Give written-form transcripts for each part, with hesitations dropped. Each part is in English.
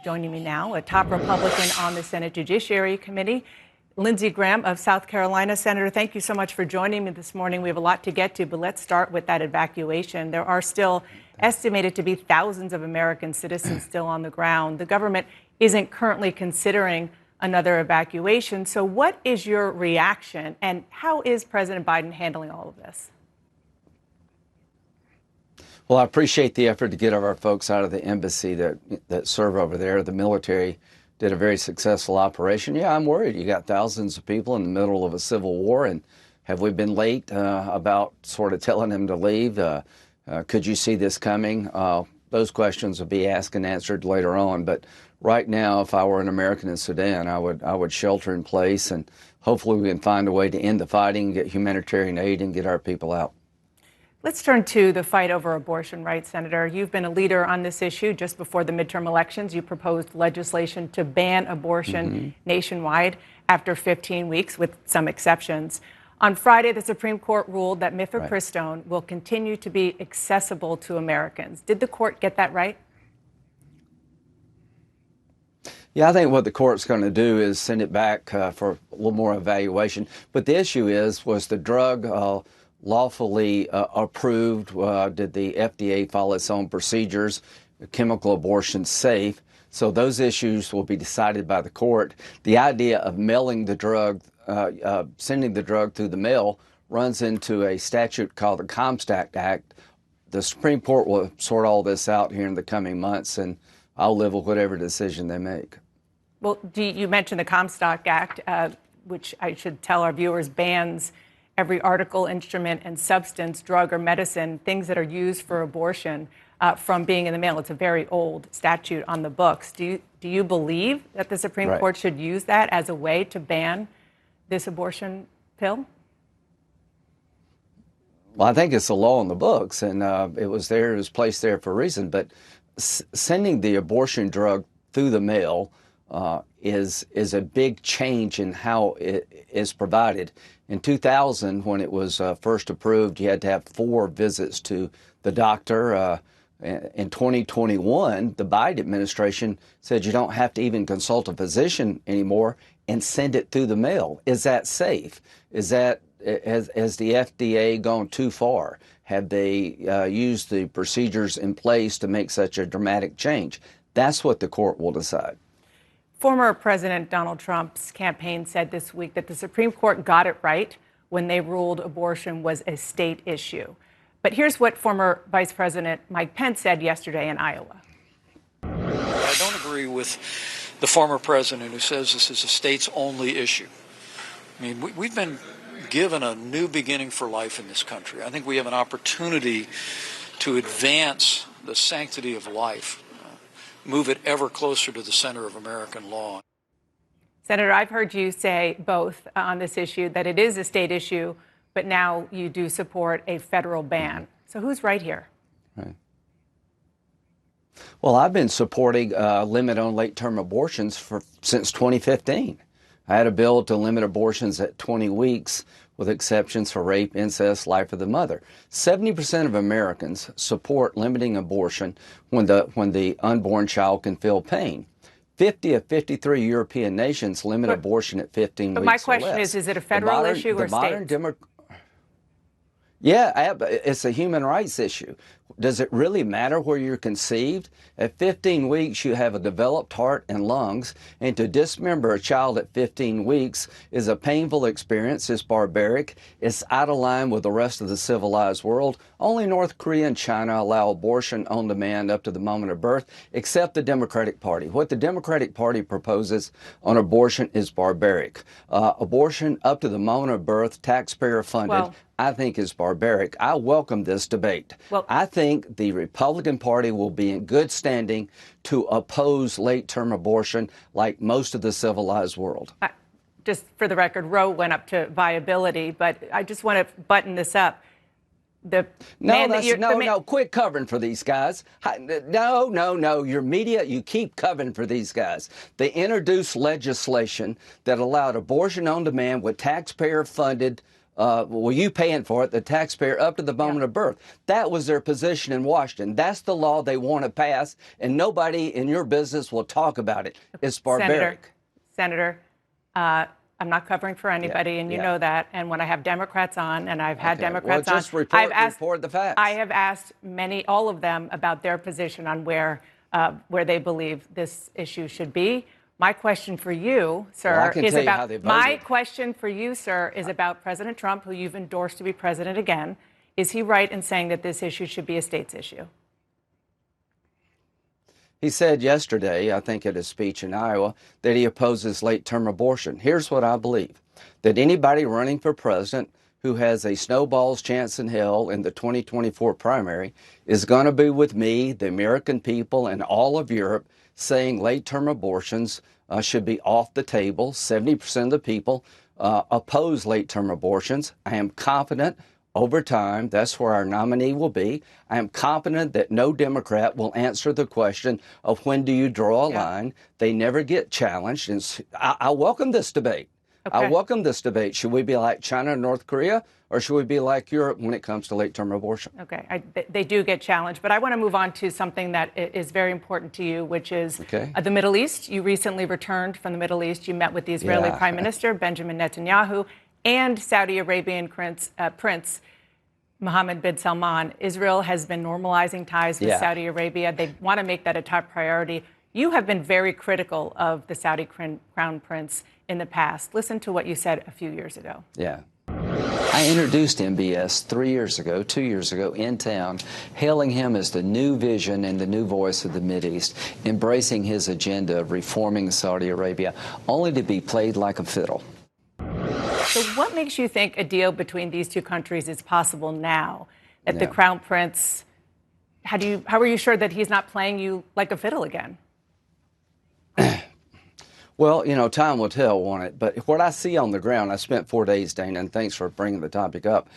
Joining me now, a top Republican on the Senate Judiciary Committee, Lindsey Graham of South Carolina. Senator, thank you so much for joining me this morning. We have a lot to get to, but let's start with that evacuation. There are still estimated to be thousands of American citizens still on the ground. The government isn't currently considering another evacuation. So what is your reaction, and how is President Biden handling all of this? Well, I appreciate the effort to get our folks out of the embassy that serve over there. The military did a very successful operation. Yeah, I'm worried. You got thousands of people in the middle of a civil war, and have we been late about sort of telling them to leave? Could you see this coming? Those questions will be asked and answered later on. But right now, if I were an American in Sudan, I would shelter in place, and hopefully we can find a way to end the fighting, get humanitarian aid, and get our people out. Let's turn to the fight over abortion rights, Senator. You've been a leader on this issue. Just before the midterm elections, you proposed legislation to ban abortion nationwide after 15 weeks, with some exceptions. On Friday, the Supreme Court ruled that mifepristone will continue to be accessible to Americans. Did the court get that right? Yeah, I think what the court's going to do is send it back for a little more evaluation. But the issue was the drug lawfully approved? Did the FDA follow its own procedures? Chemical abortion safe? So those issues will be decided by the court. The idea of mailing the drug, sending the drug through the mail, runs into a statute called the Comstock Act. The Supreme Court will sort all this out here in the coming months, and I'll live with whatever decision they make. Well, you mentioned the Comstock Act, which I should tell our viewers bans every article, instrument, and substance, drug, or medicine, things that are used for abortion, from being in the mail. It's a very old statute on the books. Do you believe that the Supreme Court should use that as a way to ban this abortion pill? Well, I think it's a law on the books, and it was placed there for a reason. But sending the abortion drug through the mail is a big change in how it is provided. In 2000, when it was first approved, you had to have 4 visits to the doctor. In 2021, the Biden administration said you don't have to even consult a physician anymore and send it through the mail. Is that safe? Has the FDA gone too far? Have they used the procedures in place to make such a dramatic change? That's what the court will decide. Former President Donald Trump's campaign said this week that the Supreme Court got it right when they ruled abortion was a state issue. But here's what former Vice President Mike Pence said yesterday in Iowa. I don't agree with the former president who says this is a states-only issue. I mean, we've been given a new beginning for life in this country. I think we have an opportunity to advance the sanctity of life, move it ever closer to the center of American law. Senator, I've heard you say both on this issue, that it is a state issue, but now you do support a federal ban. So who's right here? Right. Well, I've been supporting a limit on late-term abortions since 2015. I had a bill to limit abortions at 20 weeks with exceptions for rape, incest, life of the mother. 70% of Americans support limiting abortion when the unborn child can feel pain. 50 of 53 European nations limit abortion at 15 weeks or less. But my question is it a federal issue or state? Yeah, it's a human rights issue. Does it really matter where you're conceived? At 15 weeks, you have a developed heart and lungs, and to dismember a child at 15 weeks is a painful experience. It's barbaric. It's out of line with the rest of the civilized world. Only North Korea and China allow abortion on demand up to the moment of birth, except the Democratic Party. What the Democratic Party proposes on abortion is barbaric. Abortion up to the moment of birth, taxpayer funded, I think is barbaric. I welcome this debate. I think the Republican Party will be in good standing to oppose late-term abortion like most of the civilized world. Just for the record, Roe went up to viability, but I just want to button this up. No, quit covering for these guys. No, your media, you keep covering for these guys. They introduced legislation that allowed abortion on demand with taxpayer-funded well, you paying for it, the taxpayer, up to the moment of birth. That was their position in Washington. That's the law they want to pass, and nobody in your business will talk about it. It's barbaric. Senator, I'm not covering for anybody, and you know that. And when I have Democrats on, and I've had Democrats just on, report the facts. I have asked all of them about their position on where they believe this issue should be. My question for you, sir, is about President Trump, who you've endorsed to be president again. Is he right in saying that this issue should be a state's issue? He said yesterday, I think at his speech in Iowa, that he opposes late-term abortion. Here's what I believe, that anybody running for president who has a snowball's chance in hell in the 2024 primary is going to be with me, the American people, and all of Europe saying late-term abortions should be off the table. 70% of the people oppose late-term abortions. I am confident over time, that's where our nominee will be. I am confident that no Democrat will answer the question of when do you draw a line. They never get challenged. And I welcome this debate. I welcome this debate. Should we be like China and North Korea, or should we be like Europe when it comes to late-term abortion? Okay, they do get challenged, but I want to move on to something that is very important to you, which is the Middle East. You recently returned from the Middle East. You met with the Israeli Prime Minister, Benjamin Netanyahu, and Saudi Arabian Prince Mohammed bin Salman. Israel has been normalizing ties with Saudi Arabia. They want to make that a top priority. You have been very critical of the Saudi Crown Prince in the past. Listen to what you said a few years ago. Yeah. I introduced MBS 2 years ago in town, hailing him as the new vision and the new voice of the Mideast, embracing his agenda of reforming Saudi Arabia, only to be played like a fiddle. So what makes you think a deal between these two countries is possible now that the Crown Prince, how are you sure that he's not playing you like a fiddle again? Well, you know, time will tell, won't it? But what I see on the ground, I spent 4 days, Dana, and thanks for bringing the topic up.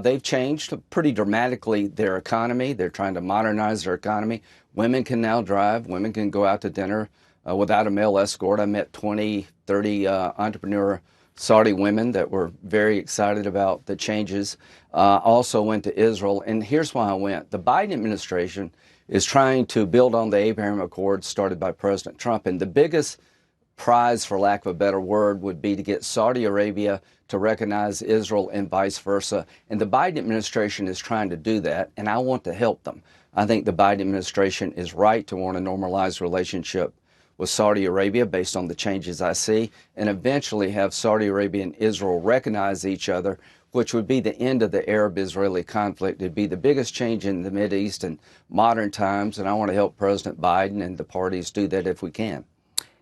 They've changed pretty dramatically their economy. They're trying to modernize their economy. Women can now drive. Women can go out to dinner without a male escort. I met 20, 30 entrepreneur Saudi women that were very excited about the changes. Also went to Israel, and here's why I went. The Biden administration is trying to build on the Abraham Accords started by President Trump, and the biggest prize, for lack of a better word, would be to get Saudi Arabia to recognize Israel and vice versa. And the Biden administration is trying to do that, and I want to help them. I think the Biden administration is right to want to normalize relationship with Saudi Arabia based on the changes I see, and eventually have Saudi Arabia and Israel recognize each other, which would be the end of the Arab-Israeli conflict. It'd be the biggest change in the Mideast in modern times, and I want to help President Biden and the parties do that if we can.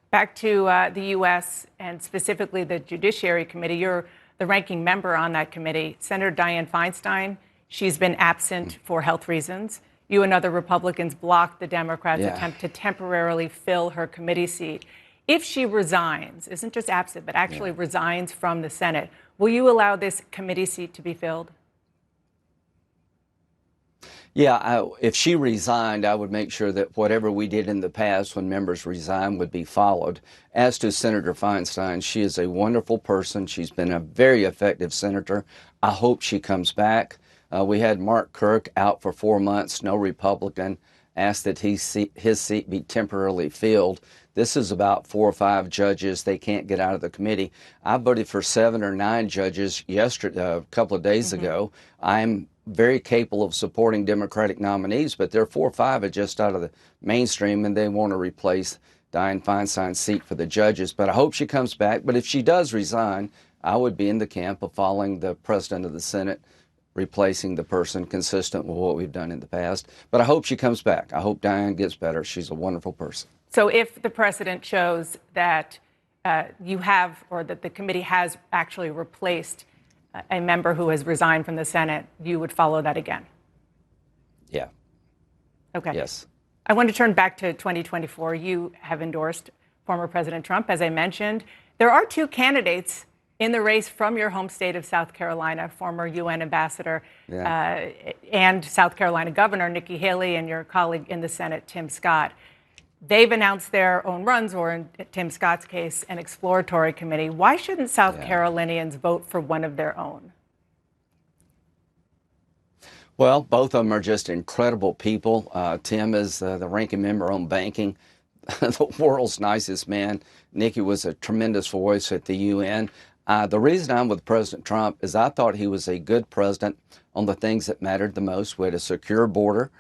Back to the U.S. and specifically the Judiciary Committee. You're the ranking member on that committee. Senator Dianne Feinstein, she's been absent for health reasons. You and other Republicans blocked the Democrats' attempt to temporarily fill her committee seat. If she resigns, isn't just absent, but actually resigns from the Senate, will you allow this committee seat to be filled? Yeah, if she resigned, I would make sure that whatever we did in the past when members resign would be followed. As to Senator Feinstein, she is a wonderful person. She's been a very effective senator. I hope she comes back. We had Mark Kirk out for 4 months. No Republican asked that his seat be temporarily filled. This is about 4 or 5 judges. They can't get out of the committee. I voted for 7 or 9 judges yesterday, a couple of days ago. I'm very capable of supporting Democratic nominees, but there are 4 or 5 are just out of the mainstream, and they want to replace Dianne Feinstein's seat for the judges. But I hope she comes back. But if she does resign, I would be in the camp of following the president of the Senate, replacing the person consistent with what we've done in the past. But I hope she comes back. I hope Dianne gets better. She's a wonderful person. So if the precedent shows that you have, or that the committee has actually replaced a member who has resigned from the Senate, you would follow that again? Yeah. Okay. Yes. I want to turn back to 2024. You have endorsed former President Trump, as I mentioned. There are 2 candidates in the race from your home state of South Carolina, former UN ambassador and South Carolina Governor Nikki Haley, and your colleague in the Senate, Tim Scott. They've announced their own runs, or in Tim Scott's case, an exploratory committee. Why shouldn't South Carolinians vote for one of their own? Well, both of them are just incredible people. Tim is the ranking member on banking, the world's nicest man. Nikki was a tremendous voice at the UN. The reason I'm with President Trump is I thought he was a good president on the things that mattered the most. We had a secure border.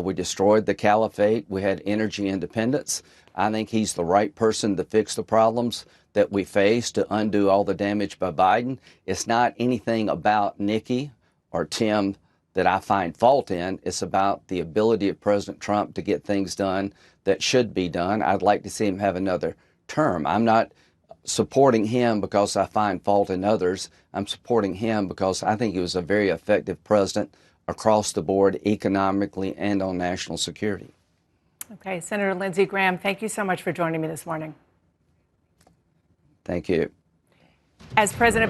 We destroyed the caliphate. We had energy independence. I think he's the right person to fix the problems that we face, to undo all the damage by Biden. It's not anything about Nikki or Tim that I find fault in. It's about the ability of President Trump to get things done that should be done. I'd like to see him have another term. I'm not supporting him because I find fault in others. I'm supporting him because I think he was a very effective president across the board, economically and on national security. Okay, Senator Lindsey Graham, thank you so much for joining me this morning. Thank you. As President